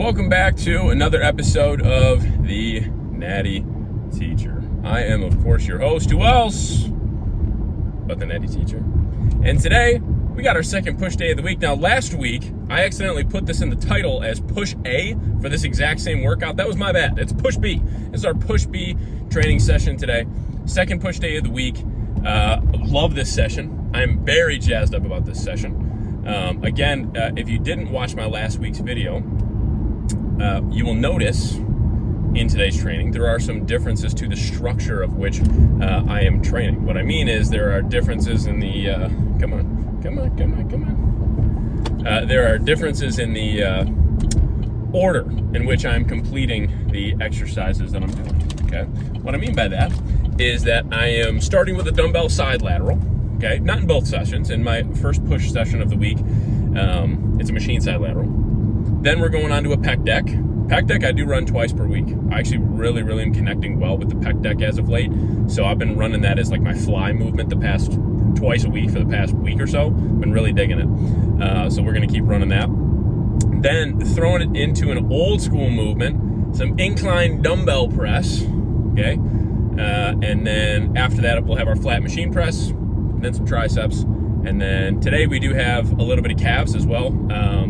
Welcome back to another episode of the Natty Teacher. I am, of course, your host. Who else but the Natty Teacher? And today, we got our second push day of the week. Now, last week, I accidentally put this in the title as push A for this exact same workout. That was my bad. It's push B. This is our push B training session today. Second push day of the week. Love this session. I'm very jazzed up about this session. Again, if you didn't watch my last week's video, you will notice in today's training there are some differences to the structure of which I am training. What I mean is there are differences in the there are differences in the order in which I'm completing the exercises that I'm doing. Okay, what I mean by that is that I am starting with a dumbbell side lateral. Okay, not in both sessions. In my first push session of the week, it's a machine side lateral. Then we're going on to a pec deck. Pec deck I do run twice per week. I actually really am connecting well with the pec deck as of late. So I've been running that as like my fly movement the past twice a week for the past week or so. Been really digging it. So we're going to keep running that. Then throwing it into an old school movement, some incline dumbbell press. Okay. And then after that, we'll have our flat machine press, then some triceps. And then today we do have a little bit of calves as well.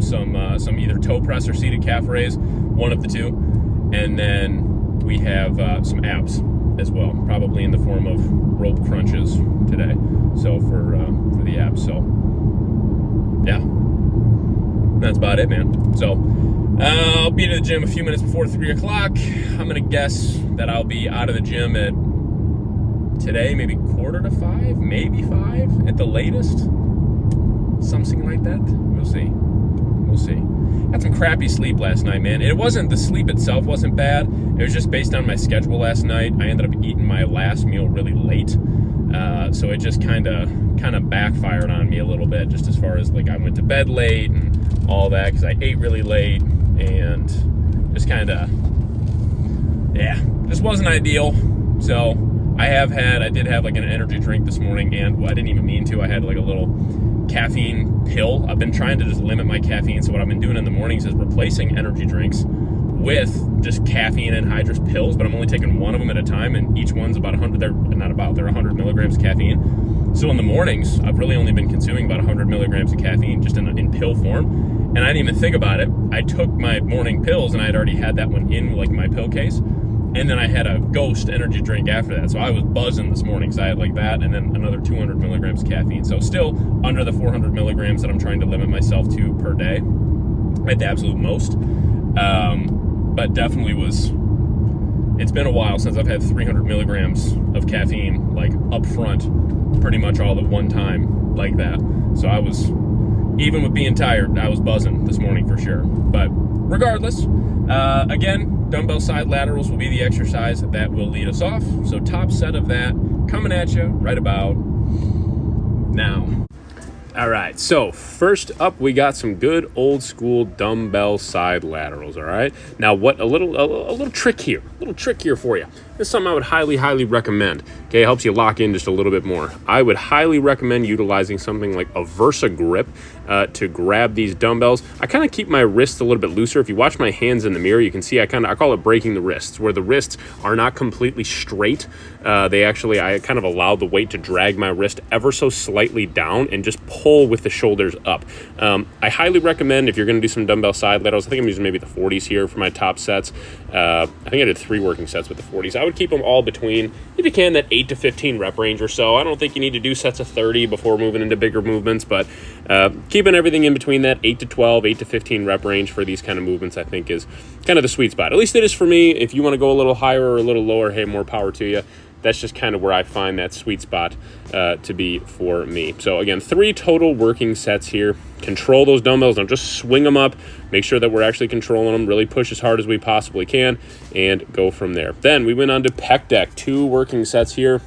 Some either toe press or seated calf raise, one of the two. And then we have some abs as well, probably in the form of rope crunches today. So for the abs. So yeah, that's about it, man. So I'll be to the gym a few minutes before 3 o'clock. I'm gonna guess that I'll be out of the gym at today, maybe 4:45, maybe 5 at the latest. Something like that. We'll see. Had some crappy sleep last night, man. It wasn't, the sleep itself wasn't bad. It was just based on my schedule last night. I ended up eating my last meal really late. So it just kind of backfired on me a little bit, just as far as like I went to bed late and all that because I ate really late and just just wasn't ideal. So I did have like an energy drink this morning, and I didn't even mean to. I had like a little caffeine pill. I've been trying to just limit my caffeine, so what I've been doing in the mornings is replacing energy drinks with just caffeine anhydrous pills, but I'm only taking one of them at a time, and each one's about 100, they're 100 milligrams caffeine. So in the mornings, I've really only been consuming about 100 milligrams of caffeine just in pill form, and I didn't even think about it. I took my morning pills, and I had already had that one in like my pill case. And then I had a Ghost energy drink after that. So I was buzzing this morning. So I had like that and then another 200 milligrams of caffeine. So still under the 400 milligrams that I'm trying to limit myself to per day at the absolute most. But definitely it's been a while since I've had 300 milligrams of caffeine like up front pretty much all at one time like that. So I was, even with being tired, I was buzzing this morning for sure. But regardless, again, dumbbell side laterals will be the exercise that will lead us off. So top set of that coming at you right about now. All right, so first up, we got some good old school dumbbell side laterals, all right? Now, what a little trick here for you. This is something I would highly recommend, okay? It helps you lock in just a little bit more. I would highly recommend utilizing something like a Versa grip to grab these dumbbells. I kind of keep my wrists a little bit looser. If you watch my hands in the mirror, you can see I call it breaking the wrists, where the wrists are not completely straight. I kind of allow the weight to drag my wrist ever so slightly down and just pull with the shoulders up. I highly recommend if you're going to do some dumbbell side laterals, I think I'm using maybe the 40s here for my top sets. I think I did 3 working sets with the 40s. I would keep them all between, if you can, that 8 to 15 rep range or so. I don't think you need to do sets of 30 before moving into bigger movements, but keeping everything in between that 8 to 12, 8 to 15 rep range for these kind of movements, I think is kind of the sweet spot. At least it is for me. If you want to go a little higher or a little lower, hey, more power to you. That's just kind of where I find that sweet spot to be for me. So again, 3 total working sets here. Control those dumbbells. Don't just swing them up. Make sure that we're actually controlling them. Really push as hard as we possibly can and go from there. Then we went on to pec deck. 2 working sets here.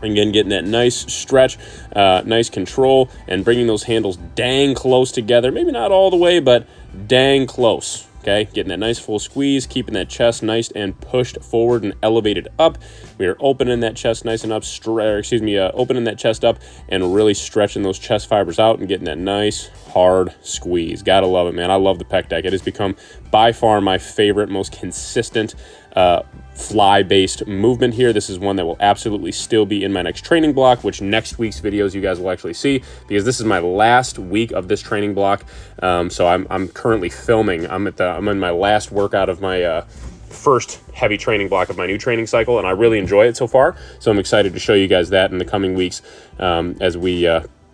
Again, getting that nice stretch, nice control, and bringing those handles dang close together. Maybe not all the way, but dang close. Okay, getting that nice full squeeze, keeping that chest nice and pushed forward and elevated up. We are opening that chest nice and up, opening that chest up and really stretching those chest fibers out and getting that nice hard squeeze. Gotta love it, man. I love the pec deck. It has become by far my favorite, most consistent fly-based movement here. This is one that will absolutely still be in my next training block, which next week's videos you guys will actually see, because this is my last week of this training block. So I'm currently filming. I'm in my last workout of my first heavy training block of my new training cycle, and I really enjoy it so far. So I'm excited to show you guys that in the coming weeks as we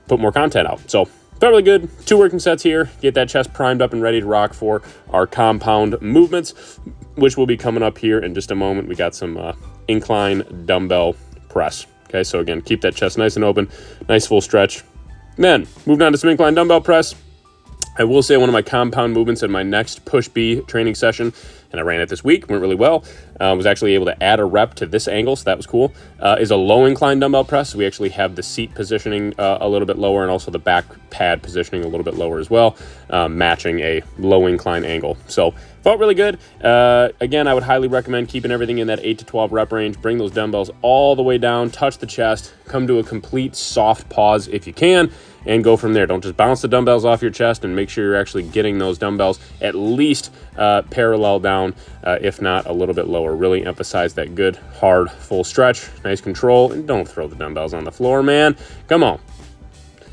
put more content out. So felt really good. 2 working sets here. Get that chest primed up and ready to rock for our compound movements, which will be coming up here in just a moment. We got some incline dumbbell press. Okay, so again, keep that chest nice and open, nice full stretch. Then moving on to some incline dumbbell press. I will say one of my compound movements in my next push B training session, and I ran it this week, went really well, was actually able to add a rep to this angle, so that was cool, is a low incline dumbbell press. We actually have the seat positioning a little bit lower and also the back pad positioning a little bit lower as well, matching a low incline angle. So felt really good. Again, I would highly recommend keeping everything in that 8 to 12 rep range. Bring those dumbbells all the way down, touch the chest, come to a complete soft pause if you can, and go from there. Don't just bounce the dumbbells off your chest, and make sure you're actually getting those dumbbells at least parallel down, if not a little bit lower. Really emphasize that good, hard, full stretch, nice control, and don't throw the dumbbells on the floor, man. Come on.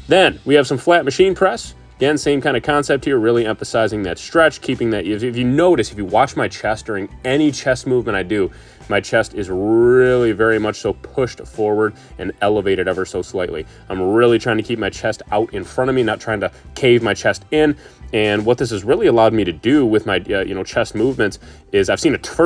Then we have some flat machine press. Again, same kind of concept here, really emphasizing that stretch, keeping that, if you notice, if you watch my chest during any chest movement I do, my chest is really very much so pushed forward and elevated ever so slightly. I'm really trying to keep my chest out in front of me, not trying to cave my chest in. And what this has really allowed me to do with my chest movements is first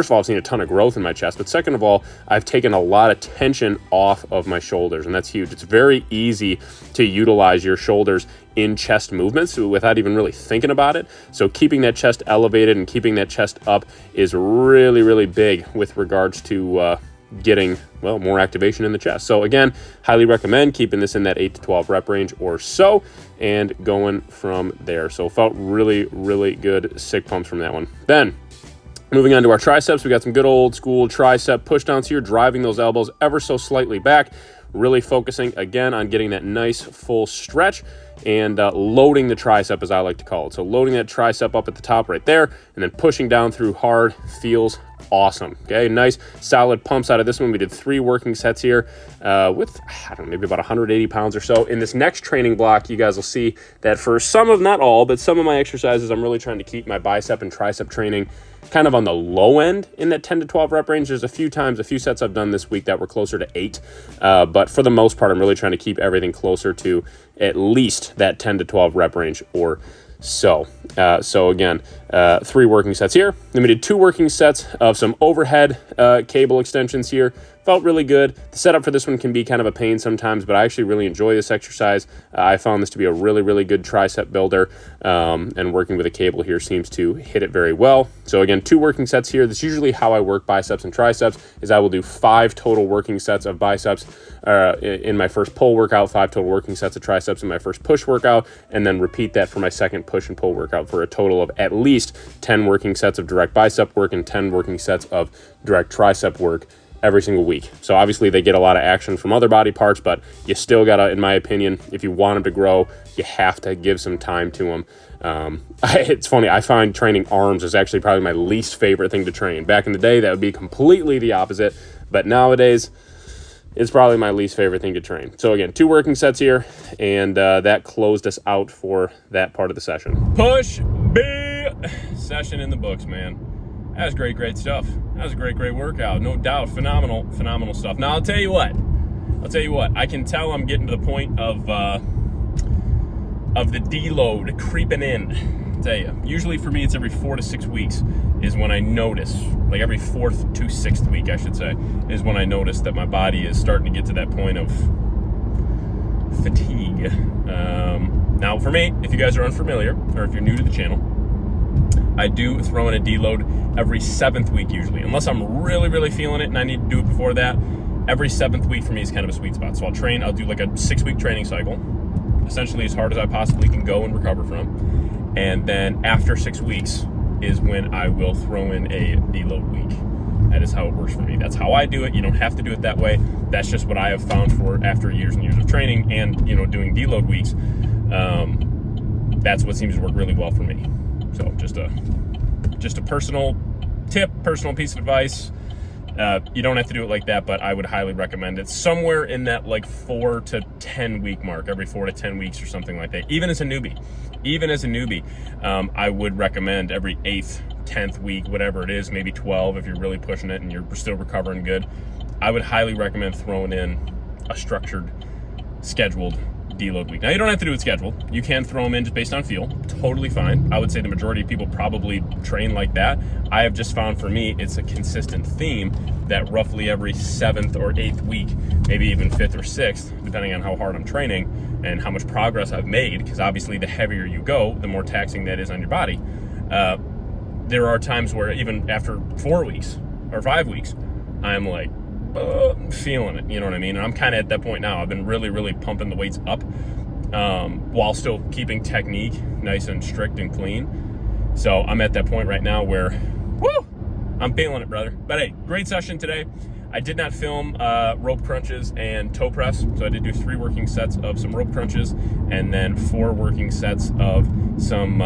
of all, I've seen a ton of growth in my chest, but second of all, I've taken a lot of tension off of my shoulders, and that's huge. It's very easy to utilize your shoulders in chest movements without even really thinking about it. So keeping that chest elevated and keeping that chest up is really, really big with regards to getting, well, more activation in the chest. So again, highly recommend keeping this in that 8 to 12 rep range or so and going from there. So felt really, really good sick pumps from that one. Then moving on to our triceps, we got some good old school tricep push downs here, driving those elbows ever so slightly back, really focusing again on getting that nice full stretch and loading the tricep, as I like to call it. So loading that tricep up at the top right there and then pushing down through hard feels awesome. Okay, nice solid pumps out of this one. We did 3 working sets here with, I don't know, maybe about 180 pounds or so. In this next training block, you guys will see that for some of, not all, but some of my exercises, I'm really trying to keep my bicep and tricep training kind of on the low end in that 10 to 12 rep range. There's a few sets I've done this week that were closer to 8, but for the most part, I'm really trying to keep everything closer to at least that 10 to 12 rep range or so. So again, 3 working sets here. Then we did 2 working sets of some overhead cable extensions here. Felt really good. The setup for this one can be kind of a pain sometimes, but I actually really enjoy this exercise. I found this to be a really, really good tricep builder, and working with a cable here seems to hit it very well. So again, 2 working sets here. That's usually how I work biceps and triceps, is I will do 5 total working sets of biceps in my first pull workout, 5 total working sets of triceps in my first push workout, and then repeat that for my second push and pull workout for a total of at least 10 working sets of direct bicep work and 10 working sets of direct tricep work every single week. So obviously they get a lot of action from other body parts, but you still gotta, in my opinion, if you want them to grow, you have to give some time to them. It's funny, I find training arms is actually probably my least favorite thing to train. Back in the day, that would be completely the opposite, but nowadays, it's probably my least favorite thing to train. So again, 2 working sets here, and that closed us out for that part of the session. Push B session in the books, man. That was great stuff. That was a great workout, no doubt. Phenomenal stuff. Now I'll tell you what, I can tell I'm getting to the point of the deload creeping in. I'll tell you, usually for me it's every 4 to 6 weeks is when I notice, like every 4th to 6th week I should say, is when I notice that my body is starting to get to that point of fatigue. Now for me, if you guys are unfamiliar, or if you're new to the channel, I do throw in a deload every 7th week usually, unless I'm really feeling it and I need to do it before that. Every 7th week for me is kind of a sweet spot. So I'll do like a 6-week training cycle, essentially as hard as I possibly can go and recover from. And then after 6 weeks is when I will throw in a deload week. That is how it works for me. That's how I do it. You don't have to do it that way. That's just what I have found for after years and years of training and, doing deload weeks. That's what seems to work really well for me. So just just a personal tip, personal piece of advice. You don't have to do it like that, but I would highly recommend it. Somewhere in that like 4 to 10 week mark, every 4 to 10 weeks or something like that. Even as a newbie, I would recommend every 8th, 10th week, whatever it is, maybe 12 if you're really pushing it and you're still recovering good. I would highly recommend throwing in a structured, scheduled deload week. Now, you don't have to do it scheduled. You can throw them in just based on feel. Totally fine. I would say the majority of people probably train like that. I have just found for me, it's a consistent theme that roughly every 7th or 8th week, maybe even 5th or 6th, depending on how hard I'm training and how much progress I've made, because obviously the heavier you go, the more taxing that is on your body. There are times where even after 4 weeks or 5 weeks, I'm like, feeling it, you know what I mean? And I'm kind of at that point now. I've been really pumping the weights up while still keeping technique nice and strict and clean. So I'm at that point right now where, I'm feeling it, brother. But hey, great session today. I did not film rope crunches and toe press, so I did do 3 working sets of some rope crunches and then 4 working sets of some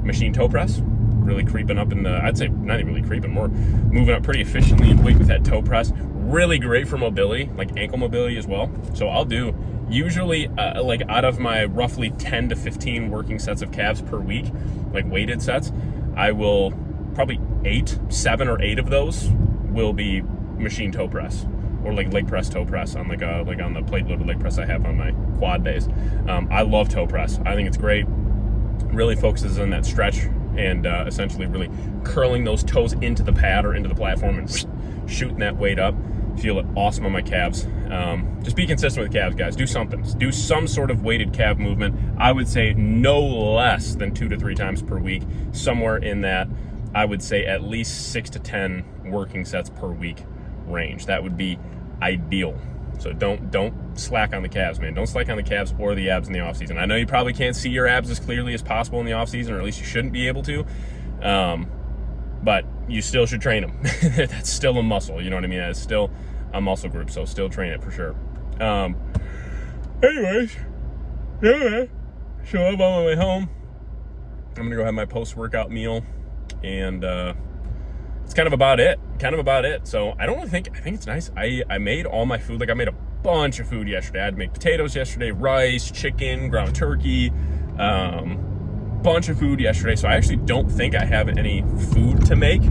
machine toe press. Really creeping up in the, I'd say not even really creeping, more moving up pretty efficiently in weight with that toe press. Really great for mobility, like ankle mobility as well. So I'll do usually like out of my roughly 10 to 15 working sets of calves per week, like weighted sets, I will probably 7 or 8 of those will be machine toe press or like leg press toe press on like on the plate loaded leg press I have on my quad days. I love toe press. I think it's great. Really focuses on that stretch and essentially really curling those toes into the pad or into the platform and shooting that weight up. Feel it awesome on my calves. Just be consistent with calves, guys. Do something. Do some sort of weighted calf movement. I would say no less than 2 to 3 times per week. Somewhere in that, I would say at least 6 to 10 working sets per week range. That would be ideal. So don't slack on the calves, man. Don't slack on the calves or the abs in the off season. I know you probably can't see your abs as clearly as possible in the off season, or at least you shouldn't be able to. But you still should train them. That's still a muscle, you know what I mean? It's still a muscle group, so still train it for sure. Anyways, yeah, so I'm on my way home. I'm gonna go have my post-workout meal, and it's kind of about it. So I think it's nice. I made all my food. Like I made a bunch of food yesterday. I had to make potatoes yesterday, rice, chicken, ground turkey, bunch of food yesterday. So I actually don't think I have any food to make,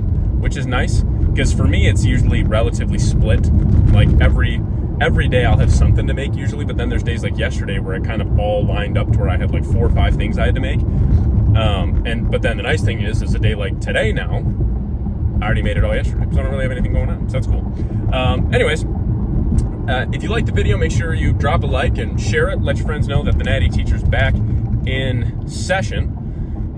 which is nice, because for me it's usually relatively split. Like every day I'll have something to make usually, but then there's days like yesterday where it kind of all lined up to where I had like 4 or 5 things I had to make. But then the nice thing is a day like today now, I already made it all yesterday, so I don't really have anything going on, so that's cool. Anyways, if you liked the video, make sure you drop a like and share it. Let your friends know that the Natty Teacher's back in session.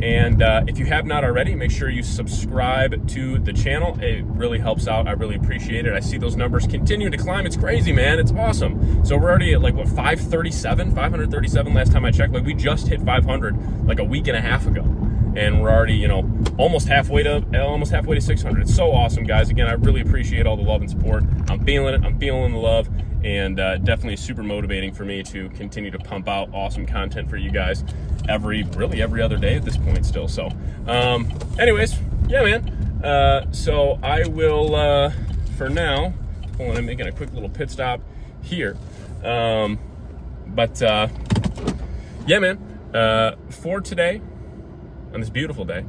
And if you have not already, make sure you subscribe to the channel. It really helps out. I really appreciate it. I see those numbers continue to climb. It's crazy, man. It's awesome. So we're already at like, what, 537 last time I checked. Like we just hit 500 like a week and a half ago. And we're already, almost halfway to 600. It's so awesome, guys. Again, I really appreciate all the love and support. I'm feeling it. I'm feeling the love. And definitely super motivating for me to continue to pump out awesome content for you guys every other day at this point still. So anyways, yeah, man. So I will for now, hold on, I'm making a quick little pit stop here. Yeah, man, for today, on this beautiful day,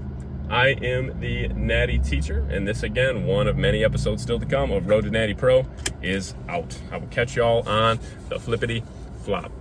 I am the Natty Teacher, and this, again, one of many episodes still to come of Road to Natty Pro is out. I will catch y'all on the flippity flop.